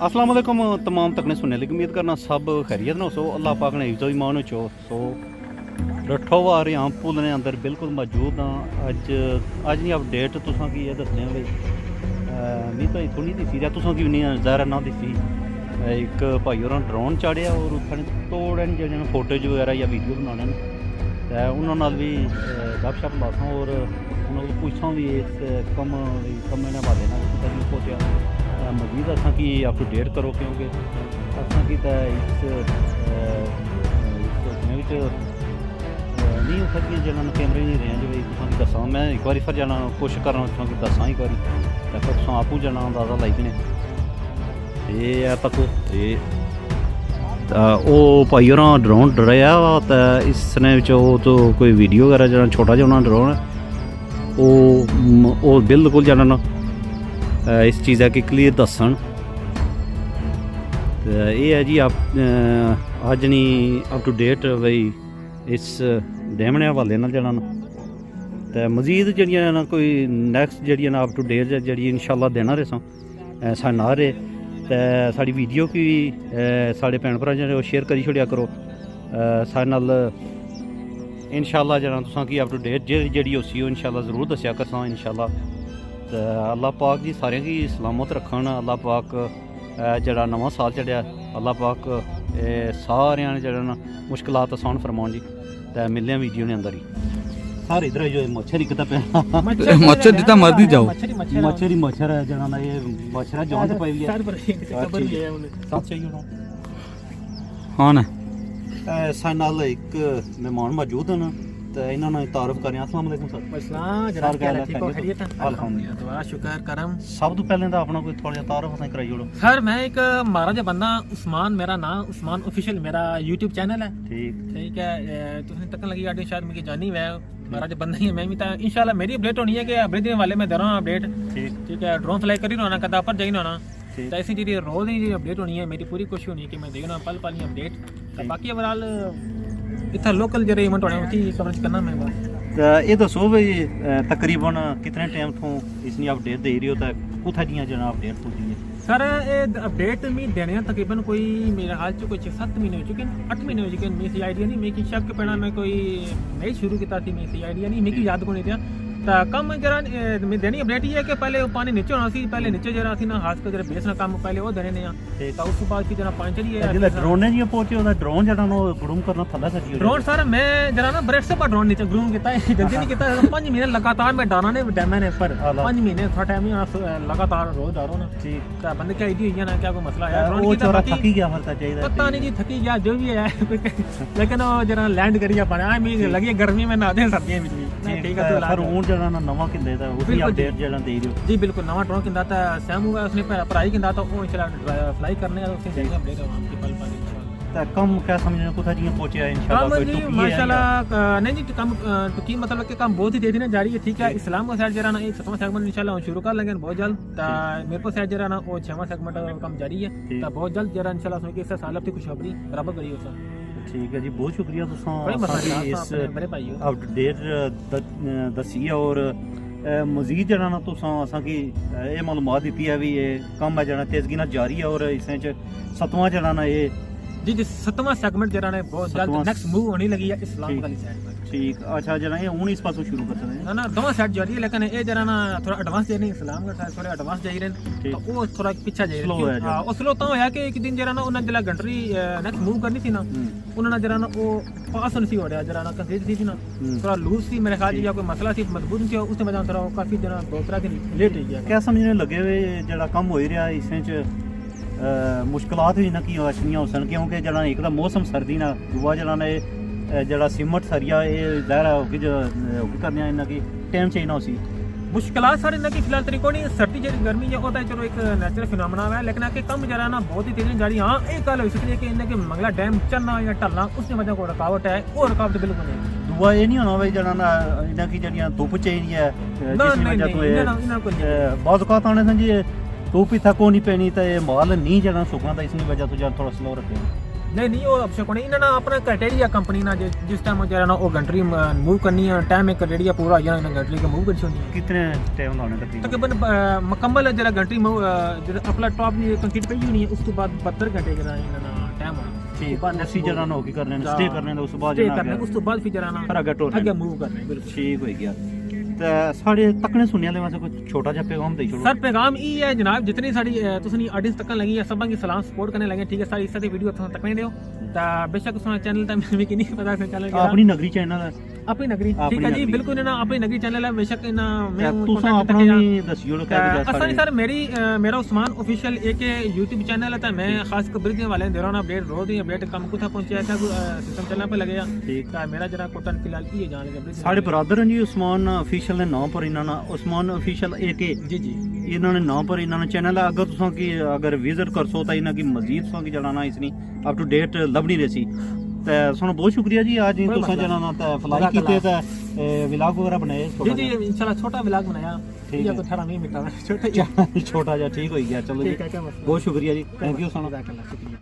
अस्सलाम वालेकुम तमाम तकने सुनने लगी उम्मीद करना सब खैरियत ना सो अल्लाह पाक ने इज़्ज़त ईमान चो सो रठोवार यहाँ पुल ने अंदर बिल्कुल मौजूद हाँ अज नहीं अपडेट तुसां की ये दसने भाई मी तो इत्थों नहीं दिसी तुसां की नहीं ज़ाहिर ना दिसी एक भाई होर ड्रोन चाढ़िया और उत्थै तोड़े जेह्ड़े फोटोज वगैरह या वीडियो बनाने ते उन्हां नाल भी गपशप लासां और उन्हां कोल पुछां भी इस कम्म ने बारे नाल कुतै नहीं पहुंचा मजीद असां की अप टू डेट करो क्योंकि असां की तो इस नहीं हो सकती जिन्होंने कैमरे नहीं रहे जी भाई तुसें दसा मैं एक बार फिर जाना कोशिश करा तुसें दसा एक बार फिर तुसें आपूं जाना अंदाजा लाई ने ये पक्को ये भाई होर ड्रोन डराया तो इसने तो कोई वीडियो वगैरह जो छोटा जिहा होना ड्रोन वो बिल्कुल जाना ना इस चीज़ है कि क्लीयर दसन ये है जी आप अज नहीं अप टू डेट भाई इस डैमने हवाले नाल जाना तो मजीद जड़ियां ना कोई नैक्सट जड़ियां अप टू डेट जी इंशाल्लाह देना रहे साढ़े ना रहे तो साड़ी वीडियो की साढ़े भैन भ्रा जो शेयर करी छोड़िया करो साढ़े नाल इंशाल्लाह जना तुसां की अप टू डेट जी उसी इंशाल्लाह ज़रूर दस्या करसां इंशाल्लाह तो अल्लाह पाक जी सारे की सलामत रखन अल्लाह पाक जड़ा नवा साल चढ़िया अल्लाह पाक सारे जड़ा ना मुश्किलात आसान फरमान जी तो मिलने वीडियो ने अंदर ही सारे इधर जो मच्छर एक मच्छर जितना मर्जी जाओ मच्छर ही मच्छर है जना ये मच्छर जान पाई है सब चाहिए हाँ ना सारे नाल एक मेहमान मौजूद हैं तो इन्होंने तारुफ करें अस्सलाम वालेकुम सर शुक्र करम सब तो पहले अपना कोई थोड़ा तारुफ असें कराई ओड़ो सर मैं एक महाराजा बंदा उस्मान मेरा नाम उस्मान ऑफिशियल मेरा यूट्यूब चैनल है ठीक है तुसें तकन लगी गाड़ी शायद मिगी जानी है महाराजा बंदा ही है मैं भी तो इंशाल्लाह मेरी अपडेट होनी है कि अगले दिन वाले मैं दे रहा हूं अपडेट ठीक है ड्रोन फ्लाई करी ना कदा पर जाई ना तो ऐसी जी रोज ही अपडेट होनी है मेरी पूरी कोशिश होनी है कि मैं देना पल पल ही अपडेट बाकी ओवरऑल इतना लोकल जो इवेंट होने उसकी कवरेज करना मैं बस ये दसो भाई तकरीबन कितने टाइम तो इसनी अपडेट दे रही हो तो कुत्थै जियां जना अपडेट होती है सर ये अपडेट मी देने तकरीबन कोई मेरे हाल च कोई 7 महीने हो चुके हैं 8 महीने हो चुके हैं मेरी आइडिया नहीं मेरी शक पैना मैं कोई नहीं शुरू किया थी मेरी आइडिया नहीं मेरी याद को नहीं था तो कम जरा देनी अपडेट ही है कि पहले पानी नीचे होना सी पहले नीचे जरा सी ना हाथ का जरा बेस ना काम पहले वो देने ने तो उस बाद की जरा पानी चली है जिले ड्रोन ने जी पहुंचे ओदा ड्रोन जरा नो ग्रूम करना थल्ला सकी ड्रोन सर मैं जरा ना ब्रेड से पर ड्रोन नीचे ग्रूम किया है जल्दी नहीं किया 5 महीने लगातार मैं डाना ने डैमे ने पर 5 महीने थोड़ा टाइम ही लगातार रोज डालो ना ठीक तो बंदे की आईडी हुई है ना क्या कोई मसला है ड्रोन की तो थकी गया फिर चाहिए पता नहीं जी थकी गया जो भी है लेकिन वो जरा लैंड करिया पाना मैं लगी गर्मी में ना दे सर्दियां में ठीक है सर ऊन जरा ना नवा किंदे दा उसी अपडेट जरा दे दियो जी बिल्कुल नवा ड्रोन किंदा था सैम हुआ उसने पढ़ाई किंदा था वो इंशाल्लाह फ्लाई करने है उसने देंगे अपडेट वहां की पल पल ता कम क्या समझने को था जी पहुंचे इंशाल्लाह कोई टुकी है माशाल्लाह नहीं जी कम टुकी मतलब कि काम बहुत ही तेजी से जारी है ठीक है इस्लाम का साइड जरा ना एक 7वां सेगमेंट इंशाल्लाह शुरू कर लेंगे बहुत जल्द ता मेरे को साइड जरा ना वो 6वां सेगमेंट काम जारी है ता बहुत जल्द जरा इंशाल्लाह सुन के इस साल अपनी खुशखबरी बराबर करियो सर ठीक है जी बहुत शुक्रिया तुसां इस अपडेट दसी और मजीद जरा ना तुसां असां की ये मालूमात दी है भी ये कम है जरा तेजगी नाल जारी है और इस 7वां जरा ना ये जी 7वां सेगमेंट जरा ने बहुत जल्द नेक्स्ट मूव होने लगी है इस्लाम वाली साइड में ठीक अच्छा जरा ये हुन इस पासों शुरू करते हैं ना दोनों साइड जारी है लेकिन ये जरा ना थोड़ा एडवांस जारी नहीं इस्लाम का साइड थोड़ा एडवांस जारी रहे तो वो थोड़ा पीछे जारी स्लो है हां वो स्लो तो होया कि एक दिन जरा ना उन्होंने जला कंट्री नेक्स्ट मूव करनी थी ना उन्होंने जरा ना वो पास नहीं हो रहा जरा ना कंक्रीट थी ना थोड़ा लूज थी मेरे ख्याल या कोई मसला थी मजबूत नहीं थी उसने वजह थोड़ा काफी जरा 2-3 दिन लेट हो गया क्या समझने लगे हुए जरा कम हो रहा इसमें मुश्किलात भी ना की अछनियां होसन क्योंकि जरा एक तो मौसम सर्दी ना दुआ जरा ना जरा सीमट सरिया ये ज़ाहिर होगी जो करने इन्ना की टाइम चाहिए ना उसी मुश्किलात सारे इन्ना की फिलहाल तरीको नहीं सर्दी जो गर्मी जो होता है चलो एक नेचुरल फिनोमेना है लेकिन आके कम जरा ना बहुत ही तेजी जारी हाँ एक गल हो सकती है कि इन्हें के मंगला डैम चलना या टलना उसकी वजह को रुकावट है वो रुकावट बिल्कुल नहीं दुआ ये नहीं होना भाई जरा ना इन्ना की जड़ियां धुप चाहिए है जिस वजह तो बहुत औकात आने सन जी धुप इतना को नहीं पैनी तो माल नहीं जरा सुखना था इसकी वजह तो जरा थोड़ा स्लो रखे नहीं नहीं वो ऑप्शन को नहीं इन्होंने अपना क्राइटेरिया कंपनी ना जिस टाइम जरा ना वो कंट्री मूव करनी है टाइम में क्राइटेरिया पूरा हो जाना कंट्री को मूव करनी होती है कितने टाइम लाने तकरीबन तकरीबन मुकम्मल जरा कंट्री मूव जरा अपना टॉप नहीं कंप्लीट पई होनी है उसके बाद 72 घंटे जरा इन्होंने टाइम होना ठीक ਅਸੀਂ ਜਰਾ ਨਾ ਹੋ ਕੇ ਕਰਨੇ ਨੇ ਸਟੇ ਕਰਨੇ ਨੇ ਉਸ ਤੋਂ ਬਾਅਦ स्टे करने उस तो बाद फिर जरा ना ਫਿਰ ਅੱਗੇ ਟੁਰ आगे मूव करने बिल्कुल ਠੀਕ ਹੋ ਗਿਆ ਤੇ ਸਾਡੇ ਤੱਕਣੇ ਸੁਣਿਆ ਦੇ ਵਾਸਤੇ ਕੋਈ ਛੋਟਾ ਜਿਹਾ ਪੈਗਾਮ ਦੇ ਛੋੜੋ सर पैगाम ये है जनाब जितनी साड़ी तुसनी ऑडियंस तकन लगी है सब की सलाम सपोर्ट करने लगे ठीक है सारी इस वीडियो तुम तकने दियो ता बेशक तुम चैनल ता मैं भी नहीं पता चैनल ਆਪਣੀ ਨਗਰੀ ਚੈਨਲ ਹੈ अपनी नगरी अपनी ठीक है जी नगरी। बिल्कुल ना अपनी नगरी चैनल है बेशक ना मैं ਤੁਸੀਂ ਆਪਣਾ ਵੀ ਦੱਸਿਓ ਲੋ ਕਹਿ असल सर मेरी मेरा उस्मान ऑफिशियल एक YouTube चैनल है मैं खास कर ब्रिज वाले दे रहा हूं अपडेट रोज ही अपडेट कम कुथा पहुंचा था सिस्टम चलने पे लगे ਠੀਕ ता मेरा जरा कोटन फिलहाल ये जान लगे ਸਾਡੇ ਬ੍ਰਦਰ ਜੀ ਉਸਮਾਨ ਅਫੀਸ਼ੀਅਲ ਦੇ ਨਾਮ ਪਰ ਇਹਨਾਂ ਨਾਲ ਉਸਮਾਨ ਅਫੀਸ਼ੀਅਲ AK जी जी ਇਹਨਾਂ ਨੇ ਨਾਮ ਪਰ ਇਹਨਾਂ ਨੇ ਚੈਨਲ ਹੈ ਅਗਰ ਤੁਸੀਂ ਕੀ ਅਗਰ ਵਿਜ਼ਿਟ ਕਰਸੋ ਤਾਂ ਇਹਨਾਂ ਕੀ ਮਜ਼ੀਦ ਤੁਸੀਂ ਕੀ ਜਲਾਣਾ ਇਸਨੀ ਅਪ ਟੂ ਡੇਟ ਲੱਭਣੀ ਰਹੀ ਤੇ ਤੁਹਾਨੂੰ ਬਹੁਤ ਸ਼ੁਕਰੀਆ ਜੀ ਅੱਜ ਤੁਸੀਂ ਜਨਾਨਾ ਤਾਂ ਫਲਾਈ ਕੀਤੇ ਤਾਂ ਵਲੌਗ ਵਗੈरह ਬਣਾਏ जी जी इंशाल्लाह छोटा व्लॉग बनाया ठीक ये है। तो 18 मिनट का छोटा ਛੋਟਾ ਜਿਹਾ ਠੀਕ ਹੋਈ ਗਿਆ ਚਲੋ ਜੀ ठीक है क्या मसला ਬਹੁਤ ਸ਼ੁਕਰੀਆ ਜੀ ਥੈਂਕ ਯੂ ਸੋ ਮਚ जज़ाकल्लाह, शुक्रिया